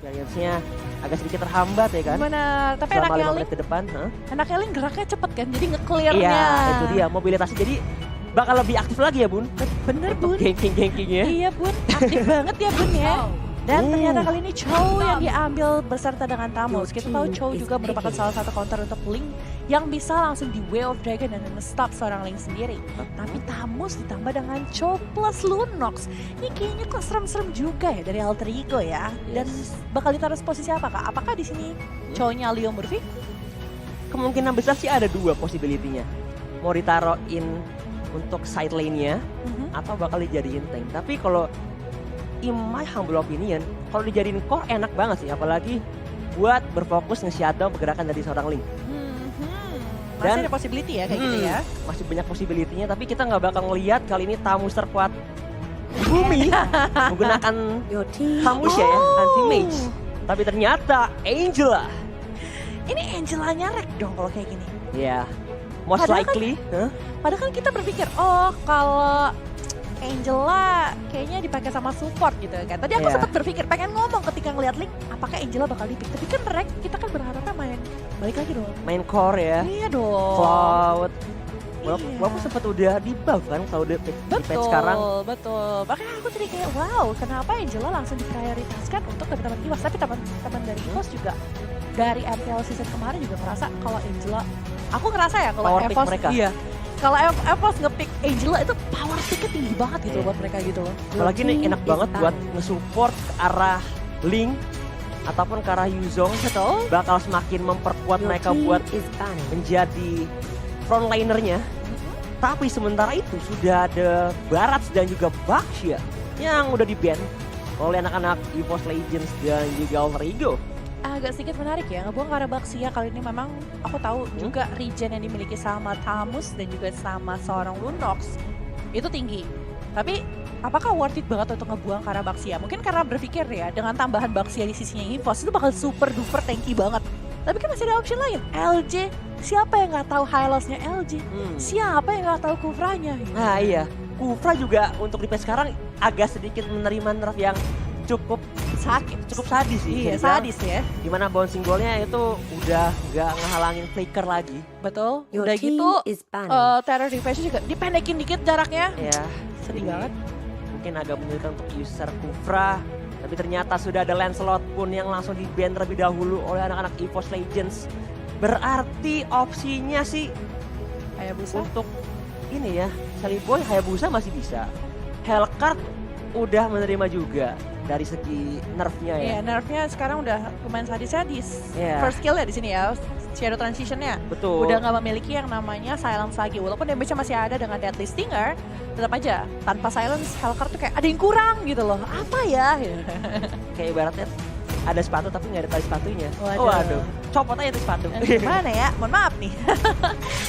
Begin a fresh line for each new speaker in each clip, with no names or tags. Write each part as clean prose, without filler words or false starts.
experience-nya agak sedikit terhambat ya kan.
Benar, tapi
Selama
enaknya
5
Link,
menit ke depan.
geraknya cepet kan, jadi nge-clear-nya.
Iya, itu dia mobilitasnya jadi bakal lebih aktif lagi ya Bun.
Bener
Untuk
Bun.
ganking-gankingnya.
Iya Bun, aktif banget ya Bun ya. Dan ternyata kali ini Chow yang diambil beserta dengan Tamus. Kita tahu Chow juga merupakan salah satu counter untuk Link yang bisa langsung di Way of Dragon dan nge-stop seorang Link sendiri. Tapi Tamus ditambah dengan Chow plus Lunox. Ini kayaknya kok serem-serem juga ya dari Alter Ego ya. Dan bakal ditaruh posisi apa Kak? Apakah di sini Chow-nya Leo Murphy?
Kemungkinan besar sih ada 2 possibility-nya. Mau ditaruhin untuk side lane-nya atau bakal dijadiin tank. Tapi kalau in my humble opinion, kalau dijadiin core enak banget sih, apalagi buat berfokus nge-shutdown pergerakan dari seorang Link.
Masih
Dan-
ada possibility ya kayak gitu ya.
Masih banyak possibility-nya, tapi kita nggak bakal ngelihat kali ini Tamus terkuat di bumi menggunakan Tamus ya, anti-mage. Tapi ternyata Angela,
Ini Angelanya rek dong kalau kayak gini.
ya most
Padahal kan-
likely,
Padahal kan kita berpikir, oh kalau Angela kayaknya dipakai sama support gitu kan. Tadi aku
Iya.
sempat berpikir, pengen ngomong ketika ngeliat Link, apakah Angela bakal dipick. Tapi kan Rek, kita kan berharapnya main balik lagi dong.
main core ya,
Iya dong.
Cloud.
Iya.
Walaupun sempat udah di buff kan kalau di patch sekarang.
Betul. Makanya aku tadi kayak, wow, kenapa Angela langsung diprioritaskan untuk teman-teman Iwas. Tapi teman-teman dari Iwas juga, dari MPL season kemarin juga ngerasa kalau Angela, aku ngerasa ya kalau
Power pick
Evos,
mereka.
iya. Kalau Evos nge-pick Angela itu power picknya tinggi banget gitu
Iya.
buat mereka gitu loh.
Apalagi nih enak banget buat nge-support ke arah Link ataupun ke arah Yuzong.
Betul.
Bakal semakin memperkuat mereka buat menjadi frontlinernya. Tapi sementara itu sudah ada Barats dan juga Baxia yang udah di-ban oleh anak-anak EVOS Legends dan juga Alter Ego.
Agak sedikit menarik ya, ngebuang Karabaxia kali ini memang aku tahu juga regen yang dimiliki sama Tamus dan juga sama seorang Lunox itu tinggi. Tapi apakah worth it banget untuk ngebuang Karabaxia? Mungkin karena berpikir ya dengan tambahan Baxia di sisinya EVOS itu bakal super duper tanky banget. Tapi kan masih ada option lain, LJ. Siapa yang nggak tahu Hylos-nya LJ? Siapa yang nggak tahu Kufranya?
Nah iya, Kufra juga untuk di patch sekarang agak sedikit menerima nerf yang cukup
Sakit.
cukup sadis sih.
Iya,
Bisa dibilang.
sadis ya.
Dimana bouncing ball-nya itu udah nggak ngehalangin flicker lagi.
Betul. Udah gitu, terror defense juga dipendekin dikit jaraknya.
Ya,
Sedih
jadi
banget.
mungkin agak menyulitkan untuk user Kufra. Tapi ternyata sudah ada Lancelot pun yang langsung di-ban terlebih dahulu oleh anak-anak EVOS Legends. Berarti opsinya sih
Hayabusa.
untuk ini ya, Sally Boy, Hayabusa masih bisa. Hellcard udah menerima juga dari segi nerfnya ya.
Iya, nerfnya sekarang udah lumayan sadis-sadis.
Iya.
First skill ya di sini ya, shadow transitionnya.
Betul.
Udah nggak memiliki yang namanya silence lagi. Walaupun damage-nya masih ada dengan deadly stinger, tetap aja tanpa silence Hellcard tuh kayak ada yang kurang gitu loh. Apa ya?
Kayak ibaratnya ada sepatu tapi nggak ada tali sepatunya.
Waduh.
Waduh, copot aja tuh sepatu.
Gimana ya? Mohon maaf nih.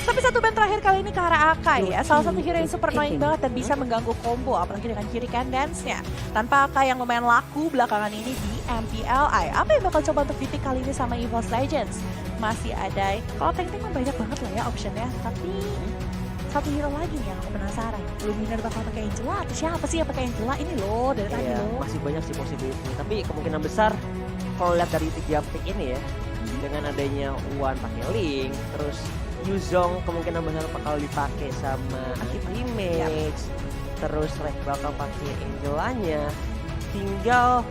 Tapi satu band terakhir kali ini ke arah Akai ya. Salah satu hero yang super annoying banget dan bisa mengganggu combo. Apalagi dengan Hurricane Dance-nya. Tanpa Akai yang lumayan laku belakangan ini di MPLI. Apa yang bakal coba untuk di-pick kali ini sama EVOS Legends? Masih ada, kalau tank-tank mah banyak banget lah ya optionnya. Tapi satu hero lagi nih yang aku penasaran. Luminer bakal pakai Angela atau siapa sih yang pakai Angela? Ini loh dari tadi
Iya,
loh.
masih banyak sih possibility. Tapi kemungkinan besar kalau lihat dari 3 pick ini ya, dengan adanya Wan pakai Link, terus Yuzong kemungkinan besar bakal dipakai sama Anti-Mage, terus Rek bakal pakai Angelanya. Tinggal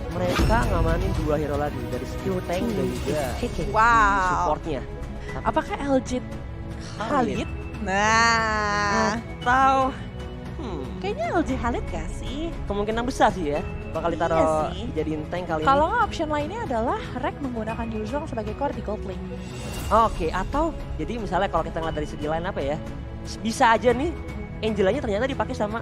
mereka ngamanin 2 hero lagi dari segi tank dan juga
Wow.
supportnya.
Apakah LJ Khalid? Nah,
Atau
kayaknya LJ Khalid gak sih?
kemungkinan besar sih ya bakal
Iya
ditaruh
sih.
dijadiin tank kali
Kalau nggak option lainnya adalah Rek menggunakan Yuzong sebagai core di gold lane.
ini. Oke, atau jadi misalnya kalau kita ngeliat dari segi lain apa ya, bisa aja nih Angelanya ternyata dipakai sama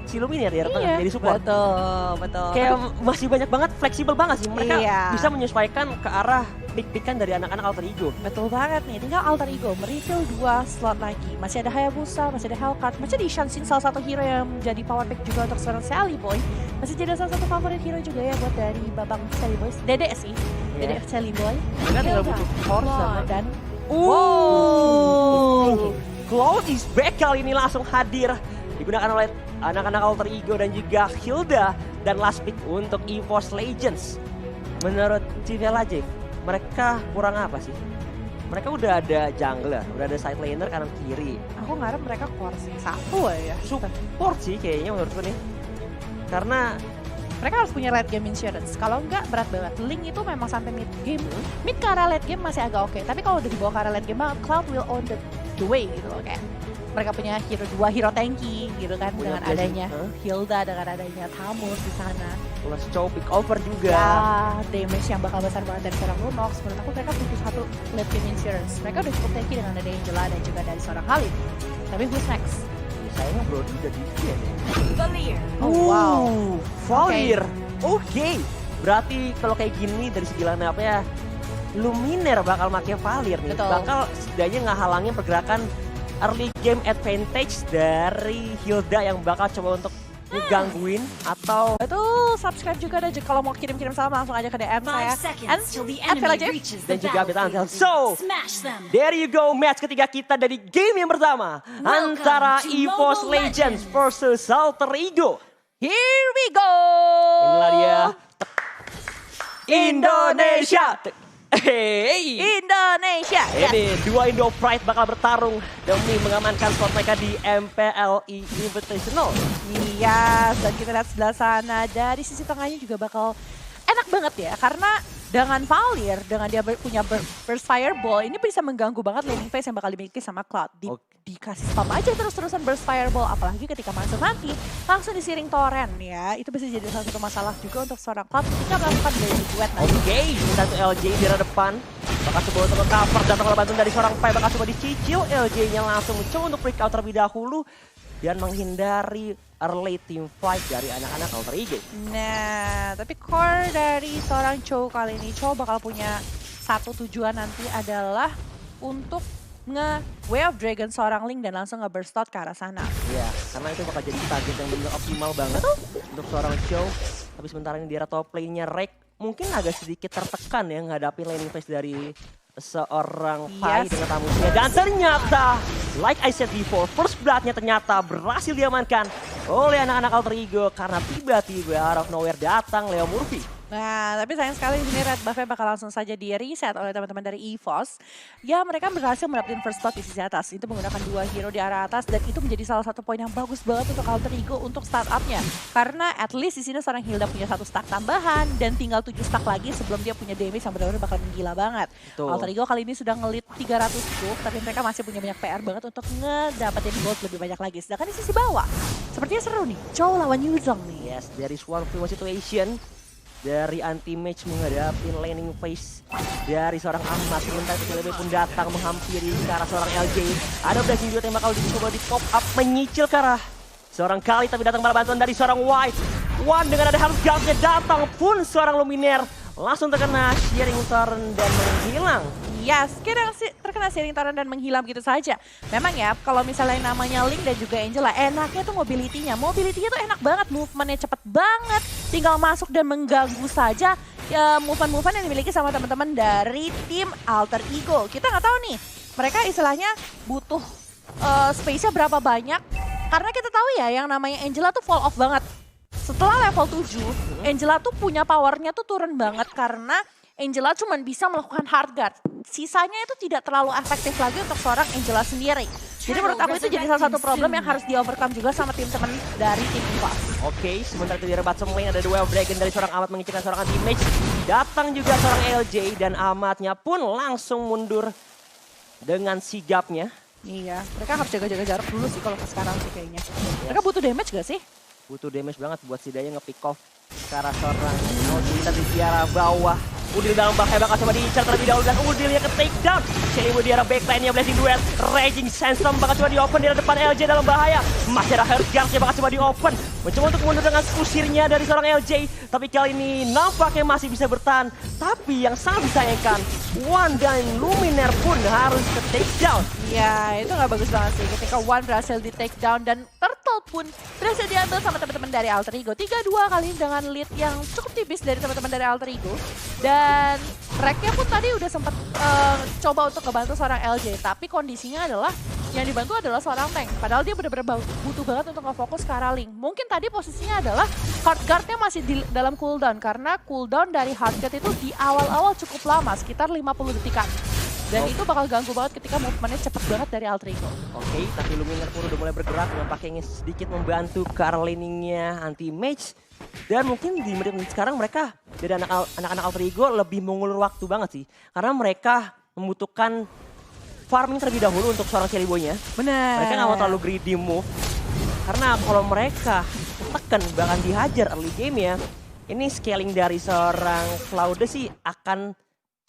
si Luminar ya, jadi support.
betul.
Kayak masih banyak banget, fleksibel banget sih mereka
Iya.
bisa menyesuaikan ke arah pick-pickan dari anak-anak Alter Ego.
Betul banget nih, tinggal Alter Ego merefill 2 slot lagi. Masih ada Hayabusa, masih ada Hellcat, masih ada Ishanshin salah satu hero yang menjadi power pick juga untuk seorang Sally Boy. Masih jadi salah satu favorit hero juga ya buat dari babang Sally Boys. Dede sih,
Iya.
Dede Sally Boy.
Mereka tinggal
Hilda,
butuh force sama
dan
Cloud is back kali ini langsung hadir. Digunakan oleh anak-anak Alter Ego dan juga Hilda dan last pick untuk EVOS Legends. menurut Civela Jake, mereka kurang apa sih? Mereka udah ada jungler, udah ada side laner kanan kiri.
Aku ngarep mereka core sih. Satu ya.
Support sih kayaknya menurutku nih. Karena
Mereka harus punya late game insurance. Kalau enggak berat banget. Link itu memang sampai mid game. Mid ke arah late game masih agak oke. Tapi kalau udah dibawa ke arah late game, Cloud will own the way gitu loh. Kayak mereka punya hero tanky gitu kan.
Punya
Dengan adanya Hilda, dengan adanya Tamus di sana.
plus Chow pick over juga.
Ya, damage yang bakal besar banget dari seorang Lunox. Menurut aku mereka butuh satu late game insurance. Mereka udah cukup tanky dengan ada Angela dan juga dari seorang Khalid. Tapi who's next?
Sayangnya Brody udah di game.
Oh, wow.
Valier. Oke. Berarti kalau kayak gini dari segi line up ya, Luminer bakal make Valier nih.
Betul.
Bakal setidaknya ngehalangin pergerakan early game advantage dari Hilda yang bakal coba untuk ngegangguin atau
Itu subscribe juga dan kalau mau kirim-kirim salam langsung aja ke DM saya. And
dan juga update Antel. So, there you go match ketiga kita dari game yang pertama antara EVOS Legends versus Alter Ego.
Here we go!
Inilah dia Indonesia. Hey.
Indonesia.
Ini dua Indo Pride bakal bertarung demi mengamankan spot mereka di MPLE Invitational.
Iya, dan kita lihat sebelah sana dari sisi tengahnya juga bakal enak banget ya. Karena dengan Valier, dengan dia punya burst fireball, ini bisa mengganggu banget laning phase yang bakal dimiliki sama Cloud. Dikasih spam aja terus-terusan burst fireball, apalagi ketika masuk nanti langsung disiring torrent ya. Itu bisa jadi salah satu masalah juga untuk seorang Cloud ketika melakukan daily duet nanti.
Oke, satu LJ di arah depan. Bakal coba untuk cover, datang oleh bantuan dari seorang Pai, bakal coba dicicil. LJ-nya langsung mencoba untuk break out terlebih dahulu dan menghindari early team fight dari anak-anak Alter Ego.
Nah, tapi core dari seorang Chow kali ini, Chow bakal punya satu tujuan nanti adalah untuk Way of Dragon seorang Link dan langsung nge-burst out ke arah sana.
Iya, karena itu bakal jadi target yang benar optimal banget untuk seorang Chow. Tapi sementara ini di arah top lane-nya Rek mungkin agak sedikit tertekan ya ngadapin laning phase dari seorang Pai dengan tamusnya. Dan ternyata, like I said before, first blood-nya ternyata berhasil diamankan oleh anak-anak Alter Ego karena tiba-tiba out of nowhere datang Leo Murphy.
Nah, tapi sayang sekali di sini red buff-nya bakal langsung saja di reset oleh teman-teman dari EVOS. Ya, mereka berhasil mendapatkan first blood di sisi atas. Itu menggunakan dua hero di arah atas dan itu menjadi salah satu poin yang bagus banget untuk Alter Ego untuk startup-nya. Karena at least di sini seorang Hilda punya satu stack tambahan dan tinggal 7 stack lagi sebelum dia punya damage yang benar-benar bakal menggila banget.
Betul.
Alter Ego kali ini sudah ngelit 300 gold, tapi mereka masih punya banyak PR banget untuk ngedapetin gold lebih banyak lagi. Sedangkan di sisi bawah, sepertinya seru nih. Chow lawan Yuzong nih.
Yes, there is one free situation dari anti-match menghadapi laning phase dari seorang Ahmad. Sementara TLB pun datang menghampiri ke arah seorang LJ. Ada blessing juga yang bakal dicoba di pop up menyicil ke arah seorang Kali, tapi datang pada bantuan dari seorang White. One dengan ada Health Guard-nya datang pun seorang Luminer langsung terkena sharing turn dan menghilang.
Yes, terkena sharing torrent dan menghilang gitu saja. Memang ya, kalau misalnya yang namanya Link dan juga Angela, enaknya tuh mobility-nya. Mobility-nya tuh enak banget, movement-nya cepet banget. Tinggal masuk dan mengganggu saja movement-movement yang dimiliki sama teman-teman dari tim Alter Ego. Kita nggak tahu nih, mereka istilahnya butuh space-nya berapa banyak. Karena kita tahu ya, yang namanya Angela tuh fall off banget. Setelah level 7, Angela tuh punya powernya tuh turun banget karena Angela cuma bisa melakukan hard guard. Sisanya itu tidak terlalu efektif lagi untuk seorang Angela sendiri. Jadi menurut aku itu jadi salah satu problem yang harus di-overcome juga sama tim-teman dari tim EVOS.
Oke, sementara itu di arah bottom lane ada The Way of Dragon dari seorang Ahmad mengicilkan seorang anti-mage. Datang juga seorang LJ dan Ahmadnya pun langsung mundur dengan sigapnya.
Iya, mereka harus jaga-jaga jarak dulu sih kalau sekarang sih kayaknya. Mereka butuh damage gak sih?
Butuh damage banget buat si Daya nge-pick off ke arah seorang Odil di arah bawah. Udil dalam bahaya bakal coba diincar terlebih dahulu dan Udilnya ke take down. Celimu di arah backline-nya Blessing Duet. Raging Sandstorm bakal coba di-open di arah depan LJ dalam bahaya. Masih ada Heartguard-nya bakal coba di-open. Mencoba untuk mundur dengan usirnya dari seorang LJ. Tapi kali ini nampaknya masih bisa bertahan. Tapi yang sangat disayangkan, One dan Luminer pun harus ke take down.
Ya, itu nggak bagus banget sih ketika One berhasil di take down dan Turtle pun berhasil diambil sama teman-teman dari Alter Ego. 3-2 kali ini dengan lead yang cukup tipis dari teman-teman dari Alter Ego. Dan Reknya pun tadi udah sempat coba untuk ngebantu seorang LJ. Tapi kondisinya adalah Yang dibantu adalah seorang tank. Padahal dia benar-benar butuh banget untuk nge-fokus ke arah Link. Mungkin tadi posisinya adalah hard guard-nya masih dalam cooldown. Karena cooldown dari hard guard itu di awal-awal cukup lama, sekitar 50 detikan. Dan itu bakal ganggu banget ketika movementnya cepet banget dari Alter Ego.
Oke, tapi Luminar pun udah mulai bergerak dengan pakainya sedikit membantu ke arah laningnya anti-mage. Dan mungkin di menit-menit sekarang mereka dari anak-anak Alter Ego lebih mengulur waktu banget sih. Karena mereka membutuhkan farming terlebih dahulu untuk seorang Celiboy-nya.
Benar.
Mereka nggak mau terlalu greedy move. Karena kalau mereka tekan bahkan dihajar early game ya, ini scaling dari seorang Cloud sih akan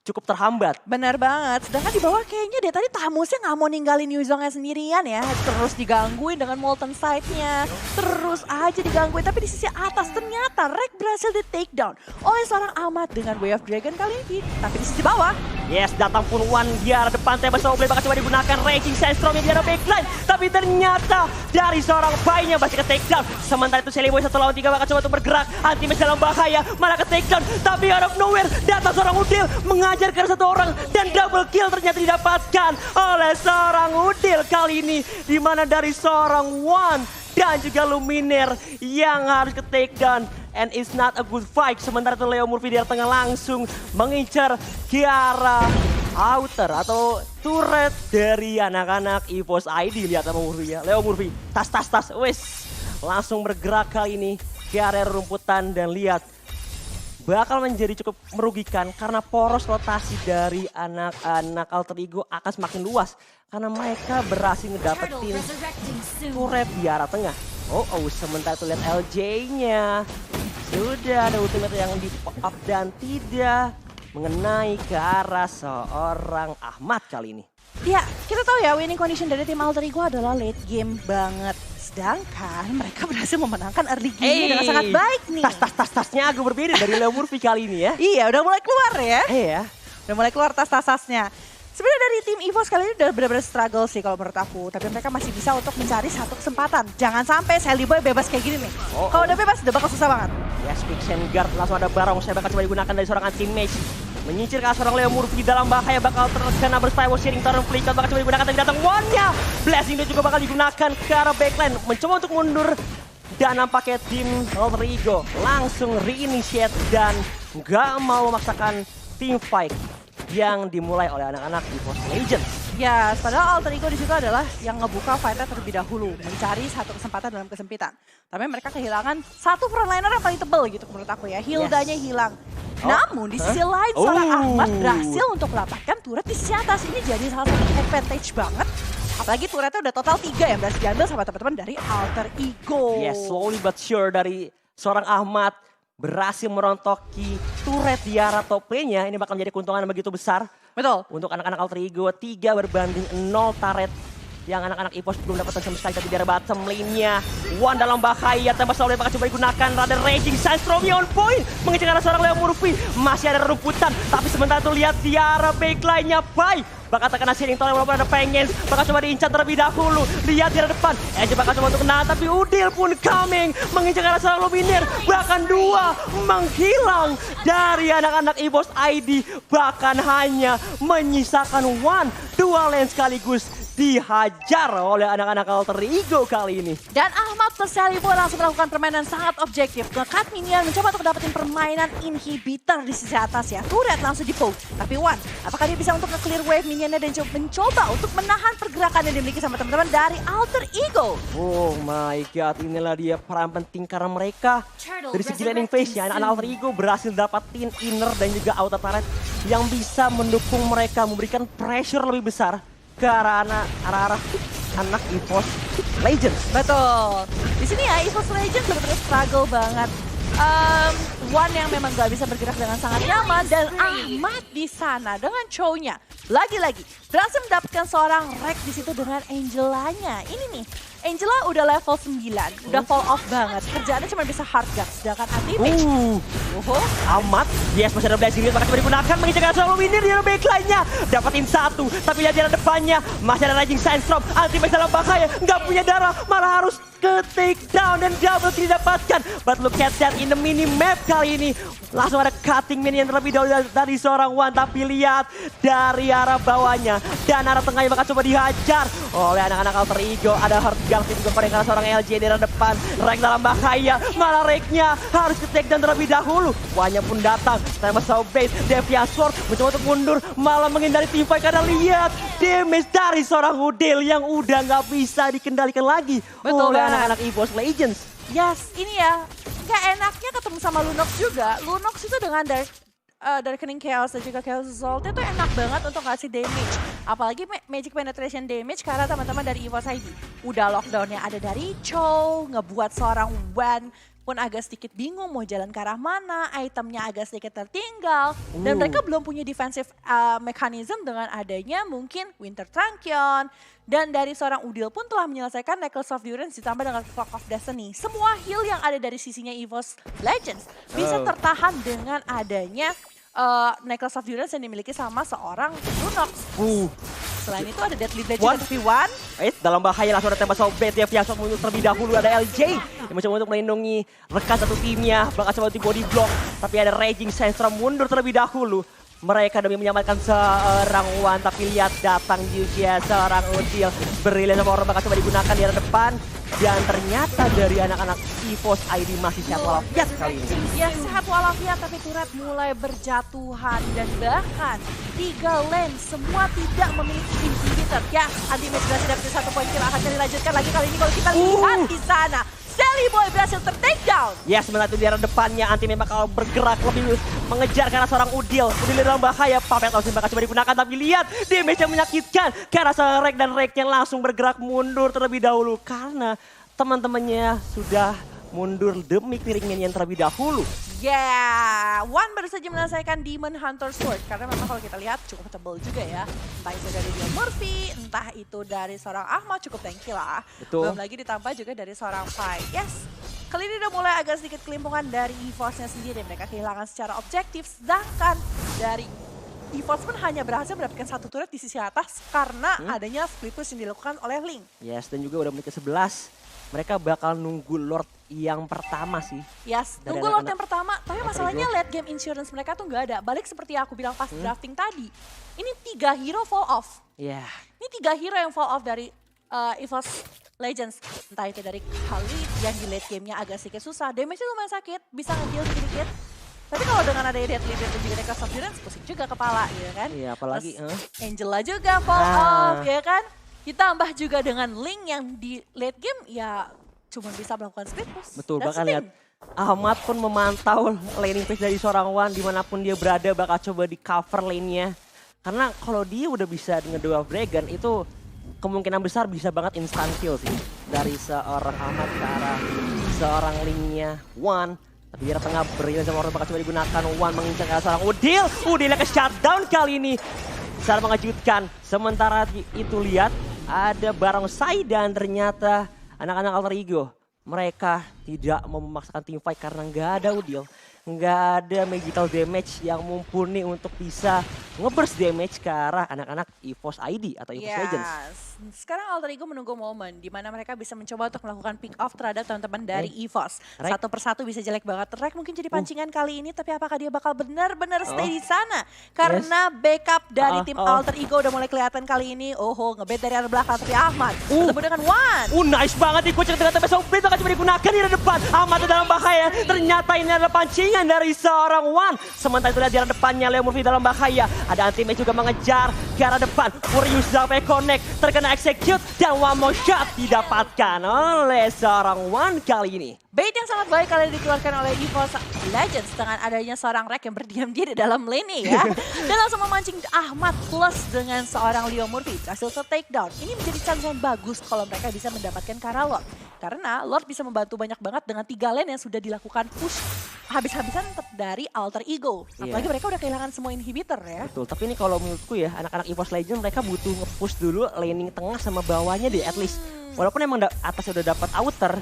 cukup terhambat.
Benar banget. Sedangkan di bawah kayaknya dia tadi Tamusnya nggak mau ninggalin Yuzongnya sendirian ya. Terus digangguin dengan Molten Side-nya. Terus aja digangguin. Tapi di sisi atas ternyata Rek berhasil di takedown oleh seorang Ahmad dengan Way of Dragon kali ini. Tapi di sisi bawah.
Yes, datang pun One di arah depan. Tembak sama Blade bakal coba digunakan. Raging Sandstorm di arah backline. Tapi ternyata dari seorang Bai-nya masih ke takedown. Sementara itu Celiboy 1 lawan 3 bakal coba untuk bergerak. Anti-Mage dalam bahaya. Malah ke takedown. Tapi out of nowhere datang seorang Udil mengajar ke satu orang. Dan double kill ternyata didapatkan oleh seorang Udil kali ini. Dimana dari seorang One dan juga Luminar yang harus ke takedown. And it's not a good fight. Sementara itu Leo Murphy di tengah langsung mengincar ke arah outer atau turret dari anak-anak EVOS ID. Lihat sama Murphy ya. Leo Murphy, tas. Wes, langsung bergerak kali ini ke area rumputan dan lihat. Bakal menjadi cukup merugikan karena poros rotasi dari anak-anak Alter Ego akan semakin luas. Karena mereka berhasil ngedapetin turret di arah tengah. Sementara itu lihat LJ-nya. Sudah ada ultimate yang di up dan tidak mengenai ke arah seorang Ahmad kali ini.
Ya, kita tahu ya winning condition dari tim Alter Ego adalah late game banget. Sedangkan mereka berhasil memenangkan early game dengan sangat baik nih.
Tas-tasnya agak berbeda dari Leo Murphy kali ini ya.
Iya, udah mulai keluar ya.
Iya.
Udah mulai keluar tas-tasnya. Sebenarnya dari tim EVOS kali ini udah benar-benar struggle sih kalau menurut aku. Tapi mereka masih bisa untuk mencari satu kesempatan. Jangan sampai Celiboy bebas kayak gini nih. Kalau udah bebas udah bakal susah banget.
Yes, Quick Sand Guard langsung ada barong. Saya bakal coba digunakan dari seorang anti-mage. Menyicir ke seorang Leo Murphy dalam bahaya, bakal terkena berspywall sharing turn flicker, bakal coba digunakan tapi datang One-nya. Blessing dia juga bakal digunakan ke arah backline. Mencoba untuk mundur dan nampaknya tim Alter Ego langsung reinitiate dan gak mau memaksakan team fight yang dimulai oleh anak-anak EVOS Legends.
Ya, padahal Alter Ego di situ adalah yang ngebuka fight-nya terlebih dahulu, mencari satu kesempatan dalam kesempitan. Tapi mereka kehilangan satu frontliner yang paling tebel gitu menurut aku ya. Hildanya hilang. Namun di sisi lain seorang Ahmad berhasil untuk mendapatkan turret di sisi atas. Ini jadi salah satu advantage banget. Apalagi turretnya udah total 3 yang berhasil diambil sama teman-teman dari Alter Ego.
Yes, slowly but sure dari seorang Ahmad berhasil merontoki turret di arah top lane-nya. Ini bakal menjadi keuntungan yang begitu besar.
Betul.
Untuk anak-anak Alter Ego 3 berbanding 0 turret yang anak-anak EVOS belum dapatkan sama sekali. Tapi di arah bottom lane-nya One dalam bahaya, tembak selalu bakal coba digunakan. Rada Raging Sandstorm on point mengejar arah seorang Leo Murphy. Masih ada rumputan, tapi sementara itu lihat di arah backline-nya Bai bakal terkena sharing turn walaupun ada pengen. Bakal coba diincar terlebih dahulu. Lihat di arah depan, Edge bakal coba untuk kena, tapi Udil pun coming mengincar arah seorang Luminar. Bahkan 2 menghilang dari anak-anak EVOS ID. Bahkan hanya menyisakan One, 2 lane sekaligus dihajar oleh anak-anak Alter Ego kali ini.
Dan Ahmad plus Celiboy langsung melakukan permainan sangat objektif. Nge-cut minion, mencoba untuk dapetin permainan inhibitor di sisi atas ya. Turret langsung di-poke. Tapi One, apakah dia bisa untuk nge-clear wave minionnya dan mencoba untuk menahan pergerakan yang dimiliki sama teman-teman dari Alter Ego?
Oh my god, inilah dia peran penting karena mereka dari segi laning phase ya, anak-anak Alter Ego berhasil dapatin inner dan juga outer turret yang bisa mendukung mereka, memberikan pressure lebih besar ke arah anak EVOS Legends.
Betul. Di sini ya EVOS Legends benar-benar struggle banget. One yang memang gak bisa bergerak dengan sangat nyaman dan Ahmad di sana dengan Chow-nya lagi-lagi berhasil mendapatkan seorang Rek di situ dengan Angelanya. Ini nih, Angela udah level 9, udah fall off banget. Kerjaannya cuma bisa hard guard, sedangkan anti-mage.
Ahmad, yes masih ada blessing, maka coba digunakan mengincar selalu winner di arah backline-nya. Dapatin 1, tapi lihat di arah depannya masih ada Raging Sandstorm, anti-mage dalam bahaya, nggak punya darah, malah harus ke take down dan double kill didapatkan. But look at that in the mini map kali ini. Langsung ada cutting minion terlebih dahulu dari seorang One, tapi lihat dari arah bawahnya. Dan arah tengahnya bakal coba dihajar oleh anak-anak Alter Ego. Ada Heart Galvin juga pada karena seorang LJ di arah depan. Rek dalam bahaya, malah Reknya harus ke take down terlebih dahulu. Wanya pun datang, sama Soulblade, Deviant Sword mencoba untuk mundur, malah menghindari teamfight karena lihat damage dari seorang Udil yang udah nggak bisa dikendalikan lagi
Betul
oleh
banget.
anak-anak EVOS Legends.
Yes, ini ya. Nggak enaknya ketemu sama Lunox juga. Lunox itu dengan Darkening Chaos dan juga Chaos Assault itu enak banget untuk ngasih damage. Apalagi Magic Penetration damage karena teman-teman dari EVOS ID. Udah lockdownnya ada dari Chow, ngebuat seorang Wan pun agak sedikit bingung mau jalan ke arah mana, itemnya agak sedikit tertinggal. Dan mereka belum punya defensive mechanism dengan adanya mungkin Winter Tranquion. Dan dari seorang Udil pun telah menyelesaikan Necklace of Durance ditambah dengan Clock of Destiny. Semua heal yang ada dari sisinya EVOS Legends bisa tertahan dengan adanya Necklace of Durance yang dimiliki sama seorang Lunox. Selain itu ada Deadly Legend dan V1.
Dalam bahaya langsung ada tembak Soulblade. Dia Fiasok untuk terlebih dahulu. Ada LJ yang mencoba untuk melindungi rekan satu timnya. Bakal coba di body block. Tapi ada Raging Sandstorm mundur terlebih dahulu. Mereka demi menyelamatkan seorang Wan, tapi lihat datang juga seorang Udil. Brilliant sama orang bakal coba digunakan di arah depan. Dan ternyata dari anak-anak EVOS ID masih sehat walafiat kali ini.
Ya sehat walafiat tapi turret mulai berjatuhan. Dan bahkan 3 lane semua tidak memiliki inhibitor. Ya anti-match berhasil dapat 1 poin kill akan dilanjutkan lagi kali ini kalau kita lihat di sana. Sally Boy berhasil ter-take down.
Ya sementara itu di arah depannya Anti-Mage bakal bergerak lebih mengejar karena seorang Udil. Udil dalam bahaya, Puppet House bakal coba digunakan tapi lihat damage yang menyakitkan karena seorang Rek dan Rek yang langsung bergerak mundur terlebih dahulu karena teman-temannya sudah mundur demi piringnya yang terlebih dahulu.
Yeah, Wan baru saja menyelesaikan Demon Hunter Sword karena memang kalau kita lihat cukup tebal juga ya. Entah itu dari Dion Murphy, entah itu dari seorang Ahmad cukup tanky lah.
Betul.
Belum lagi ditambah juga dari seorang Pai. Yes, kali ini udah mulai agak sedikit kelimpungan dari EVOS-nya sendiri. Mereka kehilangan secara objektif, sedangkan dari EVOS pun hanya berhasil mendapatkan 1 turret di sisi atas karena adanya split push yang dilakukan oleh Ling.
Yes, dan juga udah menit ke-11. Mereka bakal nunggu Lord yang pertama sih.
Yes,
Dari
tunggu lot
anak-anak
yang pertama. Tapi
Alter
masalahnya
Ego.
late game insurance mereka tuh nggak ada. Balik seperti yang aku bilang pas drafting tadi. Ini 3 hero fall off.
Ya,
Ini 3 hero yang fall off dari EVOS Legends. Entah itu dari Khalid yang di late game-nya agak sedikit susah. Damage-nya lumayan sakit, bisa nge-heal sedikit. Tapi kalau dengan ada Deadly Legend dan juga Necklace of Durance, pusing juga kepala, ya kan?
iya apalagi
Terus Angela juga fall off, ya kan? Ditambah juga dengan Link yang di late game, ya cuma bisa melakukan split push.
betul.
That's
Bahkan
the
lihat
thing.
Ahmad pun memantau laning phase dari seorang Wan dimanapun dia berada bakal coba di cover lane-nya. Karena kalau dia udah bisa ngedua Dragon itu kemungkinan besar bisa banget instant kill sih. Dari seorang Ahmad ke arah seorang lane-nya Wan. Tapi di arah tengah Brilliant sama orang bakal coba digunakan. Wan mengincar ke arah seorang Udil. Udilnya ke shutdown kali ini. Secara mengejutkan. Sementara itu lihat ada Barongsai dan ternyata anak-anak Alter Ego. Mereka tidak mau memaksakan teamfight karena nggak ada Udil. Nggak ada magical damage yang mumpuni untuk bisa nge-burst damage ke arah anak-anak EVOS ID atau EVOS Legends.
Sekarang Alter Ego menunggu momen di mana mereka bisa mencoba untuk melakukan pick off terhadap teman-teman dari EVOS.
Rek.
Satu persatu bisa jelek banget. Rek mungkin jadi pancingan kali ini, tapi apakah dia bakal benar-benar stay di sana? Karena backup dari tim Alter Ego udah mulai kelihatan kali ini. Ngebet dari arah belakang tapi Ahmad ketemu dengan Wan.
Nice banget dikucek dengan TP Soulblade bakal coba digunakan di depan. Ahmad dalam bahaya. Ternyata ini adalah pancingan dari seorang Wan. Sementara itu lihat di arah depannya Leo Murphy dalam bahaya. Ada Anti-Mage juga mengejar ke arah depan. Furious sampai connect. Terkena execute. Dan one more shot didapatkan oleh seorang Wan kali ini.
Bait yang sangat baik kali dikeluarkan oleh EVOS Legends dengan adanya seorang Rek yang berdiam diri dalam lane ya. Dan langsung memancing Ahmad plus dengan seorang Leo Murphy. Berhasil take down. Ini menjadi campuran bagus kalau mereka bisa mendapatkan karena Lord. Karena Lord bisa membantu banyak banget dengan 3 lane yang sudah dilakukan push habis-habisan dari Alter Ego. Apalagi mereka udah kehilangan semua inhibitor ya.
Betul, tapi ini kalau menurutku ya anak-anak EVOS Legends mereka butuh nge-push dulu laning tengah sama bawahnya deh at least. Walaupun emang atasnya udah dapat outer,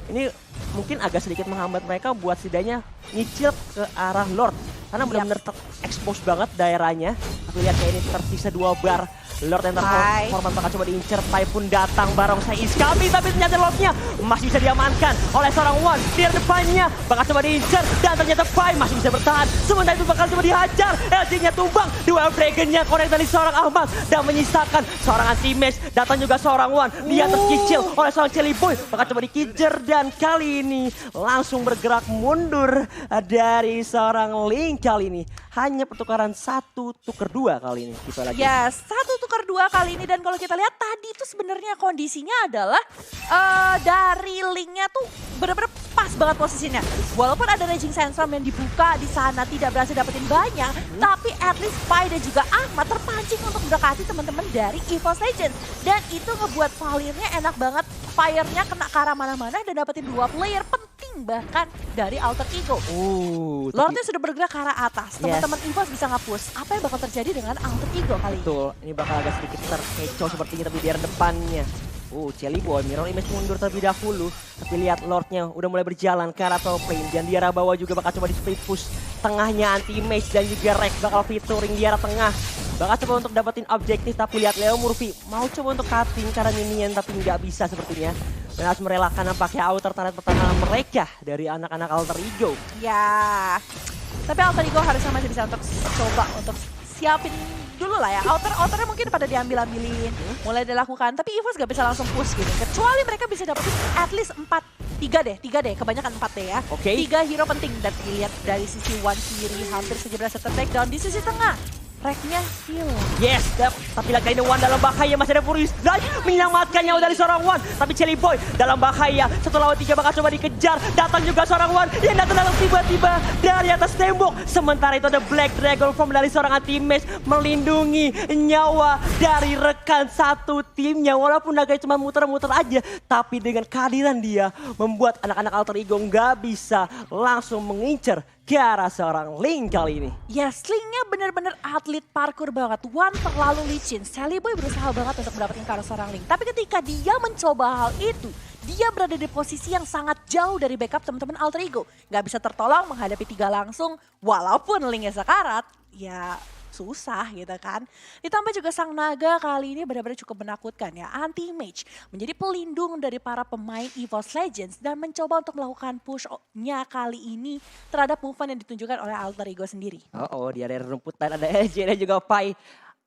ini mungkin agak sedikit menghambat mereka buat setidaknya nyicil ke arah Lord. Karena benar-benar expose banget daerahnya. Tapi lihat kayak ini tersisa 2 bar Lord yang
Pai.
terformat bakal coba diincer. Pai pun datang barongsai is coming, tapi ternyata Lordnya masih bisa diamankan oleh seorang Wan. Di depannya bakal coba diincer dan ternyata Pai masih bisa bertahan. Sementara itu bakal coba dihajar. LG-nya tumbang. Duel Dragon-nya connect dari seorang Ahmad dan menyisakan seorang anti-match. Datang juga seorang Wan. Dia terkicil oleh seorang Celi Boy. Bakal coba dikejar dan kali ini langsung bergerak mundur dari seorang Link kali ini. Hanya pertukaran 1-2 kali ini. Kita lagi.
Ya, 1-2 kali ini. Dan kalau kita lihat tadi itu sebenarnya kondisinya adalah dari Linknya tuh benar-benar pas banget posisinya. Walaupun ada Raging Sandstorm yang dibuka di sana tidak berhasil dapetin banyak, tapi at least Pai dan juga Ahmad terpancing untuk mendekati teman-teman dari EVOS Legends. Dan itu ngebuat Valirnya enak banget. Fire-nya kena ke arah mana-mana dan dapetin 2 player penting bahkan dari Alter Ego. Lordnya sudah bergerak ke arah atas. Teman-teman EVOS bisa nge-push. Apa yang bakal terjadi dengan Alter Ego kali ini?
Betul, ini bakal agak sedikit terkecoh sepertinya tapi di arah depannya. Celi Boy, Mirror Image mundur terlebih dahulu. Tapi lihat Lordnya udah mulai berjalan ke arah top lane. Dan di arah bawah juga bakal coba di split push. Tengahnya anti-mage dan juga Rex bakal featuring di arah tengah. Bakal coba untuk dapetin objektif tapi lihat Leo Murphy mau coba untuk cutting karena minion tapi nggak bisa sepertinya. Dan harus merelakan nampaknya outer turret pertahanan mereka dari anak-anak Alter Ego.
Ya, tapi Alter Ego harusnya masih bisa untuk coba untuk siapin dulu lah ya. Outernya mungkin pada diambil-ambilin, mulai dilakukan. Tapi EVOS gak bisa langsung push gitu. Kecuali mereka bisa dapetin at least 3 deh, kebanyakan 4 deh ya. 3 hero penting dan dilihat dari sisi One kiri hampir saja berhasil ter-takedown di sisi tengah. Reknya heal.
Yes, tapi lagi ini Wan dalam bahaya, masih ada Furious Dash menyelamatkan nyawa dari seorang Wan. Tapi Celi Boy dalam bahaya, 1 lawan 3 bakal coba dikejar. Datang juga seorang Wan yang datang tiba-tiba dari atas tembok. Sementara itu ada Black Dragon Form dari seorang anti-mage melindungi nyawa dari rekan satu timnya. Walaupun naganya cuma muter-muter aja, tapi dengan kehadiran dia membuat anak-anak Alter Ego nggak bisa langsung mengincar ke arah seorang Link kali ini.
Yes, Linknya benar-benar atlet parkour banget. One terlalu licin. Celi Boy berusaha banget untuk mendapatkan ke arah seorang Link. Tapi ketika dia mencoba hal itu, dia berada di posisi yang sangat jauh dari backup teman-teman Alter Ego. Gak bisa tertolong menghadapi 3 langsung. Walaupun Linknya sekarat, ya susah gitu kan. Ditambah juga sang naga kali ini benar-benar cukup menakutkan ya. Anti-mage menjadi pelindung dari para pemain EVOS Legends dan mencoba untuk melakukan push-nya kali ini terhadap movement yang ditunjukkan oleh Alter Ego sendiri.
Di area rumputan ada LG dan juga Pai.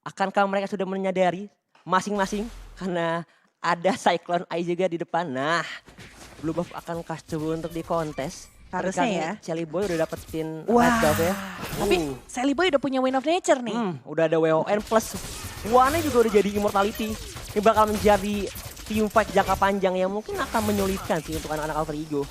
Akankah mereka sudah menyadari masing-masing karena ada Cyclone Eye juga di depan. Nah, Blue Buff akan coba untuk di kontes.
Harusnya ya.
Celi Boy udah dapetin
Wah,
red buff ya.
tapi Celi Boy udah punya Win of Nature nih.
Udah ada WON plus Wane juga udah jadi immortality. Ini bakal menjadi team fight jangka panjang yang mungkin akan menyulitkan sih untuk anak-anak Alter Ego.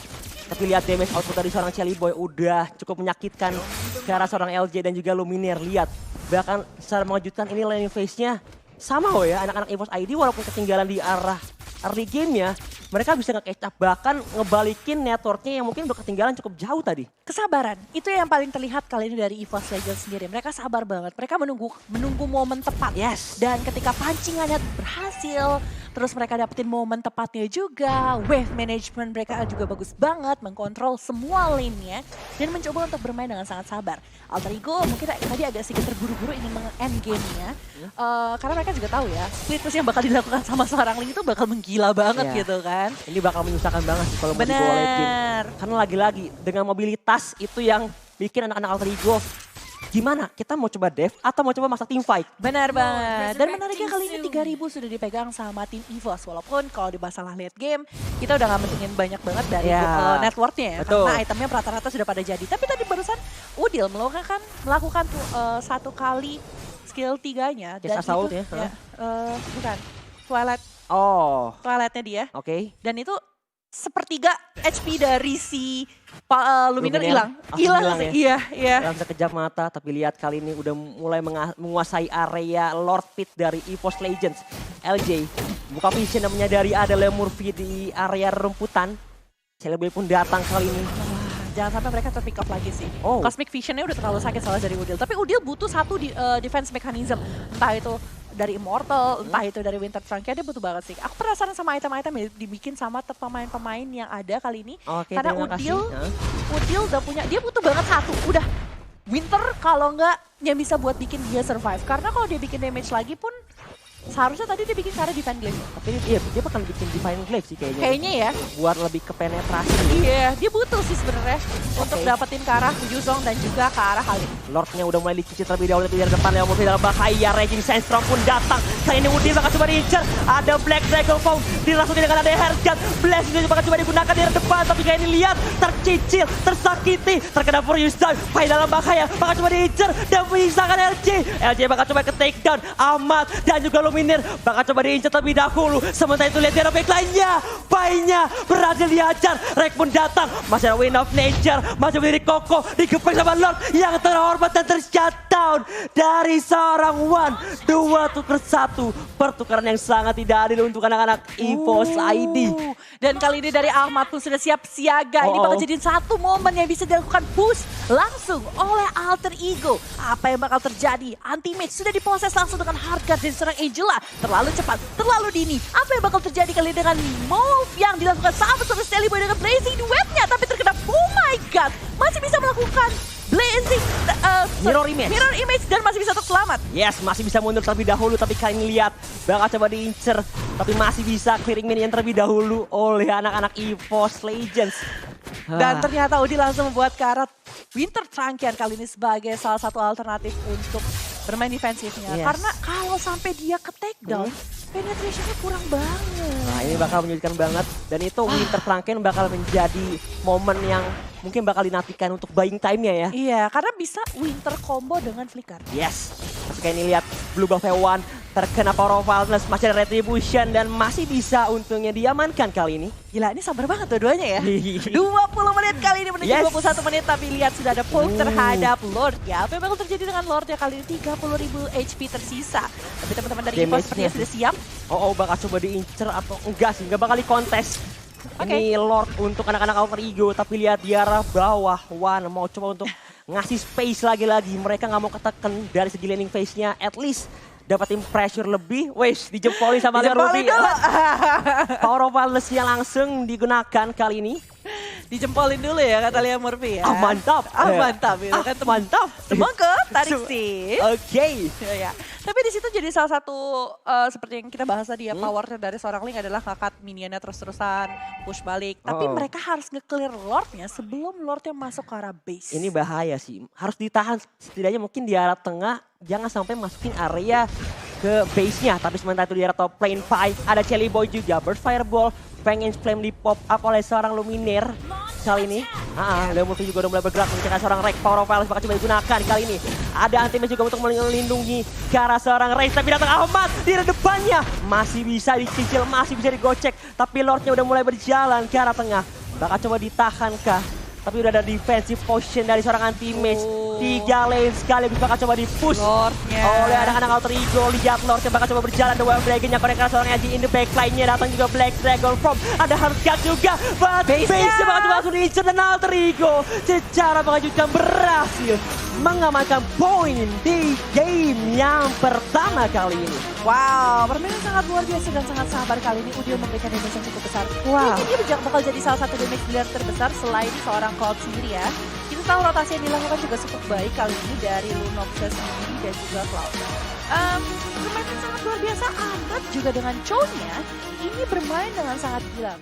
Tapi lihat damage output dari seorang Celi Boy udah cukup menyakitkan ke arah seorang LJ dan juga Luminaire. Lihat, bahkan secara mengejutkan ini laning phase-nya sama ya anak-anak EVOS ID walaupun ketinggalan di arah early game-nya. Mereka bisa nge-catch up, bahkan ngebalikin networknya yang mungkin udah ketinggalan cukup jauh tadi.
Kesabaran, itu yang paling terlihat kali ini dari EVOS Legends sendiri. Mereka sabar banget, mereka menunggu momen tepat.
Yes.
Dan ketika pancingannya berhasil, terus mereka dapetin momen tepatnya juga. Wave management mereka juga bagus banget, mengkontrol semua lane-nya. Dan mencoba untuk bermain dengan sangat sabar. Alter Ego mungkin tadi agak sedikit terburu-buru ingin meng-end game-nya. Karena mereka juga tahu ya, split push yang bakal dilakukan sama seorang Link itu bakal menggila banget gitu kan.
Ini bakal menyusahkan banget sih kalau mau dibawa late game. Karena lagi-lagi dengan mobilitas itu yang bikin anak-anak Alter Ego gimana? Kita mau coba dev atau mau coba masa team fight?
Benar banget. Dan menariknya kali ini 3.000 sudah dipegang sama tim EVOS. Walaupun kalau di masalah late game, kita udah gak mentingin banyak banget dari networknya ya.
Betul.
Karena itemnya rata-rata sudah pada jadi. Tapi tadi barusan Udil melakukan tuh 1 kali skill 3-nya. Dan
Assault
itu,
ya?
Bukan. Twilightnya dia.
Oke.
Dan itu sepertiga HP dari si Luminaire hilang.
Hilang ya?
Iya.
Dalam sekejap mata, tapi lihat kali ini udah mulai menguasai area Lord Pit dari EVOS Legends. LJ buka vision dan menyadari ada Leo Murphy di area rumputan. Celi Boy pun datang kali ini.
Jangan sampai mereka terpick up lagi sih. Cosmic Vision-nya udah terlalu sakit salah dari Udil. Tapi Udil butuh satu defense mechanism. Entah itu dari Immortal, entah itu dari Winter Trunk, dia butuh banget sih. Aku penasaran sama item-item yang dibikin sama pemain-pemain yang ada kali ini. Karena Udil udah punya, dia butuh banget satu. Udah Winter kalau nggak yang bisa buat bikin dia survive. Karena kalau dia bikin damage lagi pun Seharusnya tadi dia bikin cara defend glaive.
Tapi dia bakal bikin Divine Glaive sih kayaknya.
Kayaknya ya.
Buat lebih ke penetrasi.
Iya, dia butuh sih sebenarnya untuk dapetin ke arah Yuzong dan juga ke arah Halim.
Lordnya udah mulai dicicit terlebih dahulu dari depan. Leo Murphy dalam bahaya. Raging Sandstorm pun datang. Kali ini Udin bakal coba diincar. Ada Black Dragon Form. Dirasukin dengan ada Hellcat. Blast juga bakal coba digunakan di depan. Tapi kali ini lihat. Tercicil. Tersakiti. Terkena Furious Dive. Pai dalam bahaya. Bakal coba diincar. Dan menyisakan LJ. LJ bakal coba ke takedown. Ahmad dan juga Luminir bakal coba diincar terlebih dahulu. Sementara itu lihat di arah backline-nya. Pai-nya berhasil dihajar. Rek pun datang. Masih ada Wind of Nature. Masih berdiri kokoh. Digepek sama Lord yang terhormat dan tershutdown dari seorang One. 2-1. Pertukaran yang sangat tidak adil untuk anak-anak EVOS ID.
Dan kali ini dari Ahmad pun sudah siap siaga. Ini bakal jadi satu momen yang bisa dilakukan push langsung oleh Alter Ego. Apa yang bakal terjadi? Anti-match sudah diproses langsung dengan Hardguard dan serang Angela. Terlalu cepat, terlalu dini. Apa yang bakal terjadi kali ini dengan move yang dilakukan sama Stelly Boy dengan Blazing Web-nya. Tapi terkena, oh my god, masih bisa melakukan Blazing
Mirror image
dan masih bisa tetap selamat.
Yes, masih bisa mundur terlebih dahulu, tapi kali ini lihat bakal coba diincer, tapi masih bisa clearing minion terlebih dahulu oleh anak-anak EVOS Legends.
Dan ternyata Udi langsung membuat karat Winter Trunkian kali ini sebagai salah satu alternatif untuk bermain defensifnya.
Yes.
Karena kalau sampai dia ke takedown, penetrationnya kurang banget.
Nah, ini bakal menyulitkan banget, dan itu Winter Trunkian bakal menjadi momen yang mungkin bakal dinantikan untuk buying time-nya ya.
Iya, karena bisa Winter combo dengan Flicker.
Yes, tapi kayak ini lihat Blue Buff One terkena Power of Wildness, masih ada Retribution dan masih bisa untungnya diamankan kali ini.
Gila, ini sabar banget dua-duanya ya. 20 menit kali ini menuju 21 menit, tapi lihat sudah ada poke terhadap Lord ya. Apa yang bakal terjadi dengan Lord ya kali ini? 30.000 HP tersisa. Tapi teman-teman dari EVOS sepertinya sudah siap.
Oh, bakal coba diincer atau enggak sih? Enggak bakal dikontes. Ini Lord untuk anak-anak Alter Ego, tapi lihat di arah bawah. One mau coba untuk ngasih space lagi-lagi. Mereka nggak mau ketekan dari segi landing phase-nya. At least dapatin pressure lebih. Wes, dijempolin sama Leo Murphy. Power of Wildness-nya langsung digunakan kali ini.
Dijempolin dulu ya kata Leo Murphy ya.
Mantap.
Mantap. Ya, kan
mantap.
Semoga tarik sih.
Oke.
Ya. Tapi di situ jadi salah satu seperti yang kita bahas tadi ya, powernya dari seorang Link adalah ngangkat minionnya terus-terusan, push balik. Tapi mereka harus nge-clear Lordnya sebelum Lordnya masuk ke arah base.
Ini bahaya sih. Harus ditahan setidaknya mungkin di arah tengah. Jangan sampai masukin area ke base-nya. Tapi sementara itu di arah top lane 5 ada Chelly Boy juga. Burst Fireball. Pengen flame di pop up oleh seorang Luminaire kali ini. Leo Murphy juga udah mulai bergerak mencegah seorang Rek. Power of Violence bakal coba digunakan kali ini. Ada anti-match juga untuk melindungi ke arah seorang Rey. Tapi datang Ahmad di depannya. Masih bisa dicicil, masih bisa digocek. Tapi Lordnya udah mulai berjalan ke arah tengah. Bakal coba ditahankah? Tapi udah ada defensive potion dari seorang anti-match. 3 lane sekali bakal coba di-push oleh anak-anak Alter Ego. Lihat Lordnya bakal coba berjalan. The Wild Dragon-nya connect ke seorang Yaji in the backline-nya. Datang juga Black Dragon Form. Ada Hardguard juga. But base-nya bakal coba langsung diincar dan Alter Ego secara mengejutkan berhasil mengamankan poin di game yang pertama kali ini.
Wow, permainan sangat luar biasa dan sangat sabar kali ini. Udah memberikan damage yang cukup besar.
Wow.
Ini dia bakal jadi salah satu damage dealer terbesar selain seorang Cloud sendiri ya. Kita tahu rotasi yang dilakukan juga cukup baik kali ini dari Lunoxus sendiri dan juga Cloud. Permainan sangat luar biasa. Ahmad juga dengan Cho-nya ini bermain dengan sangat gila.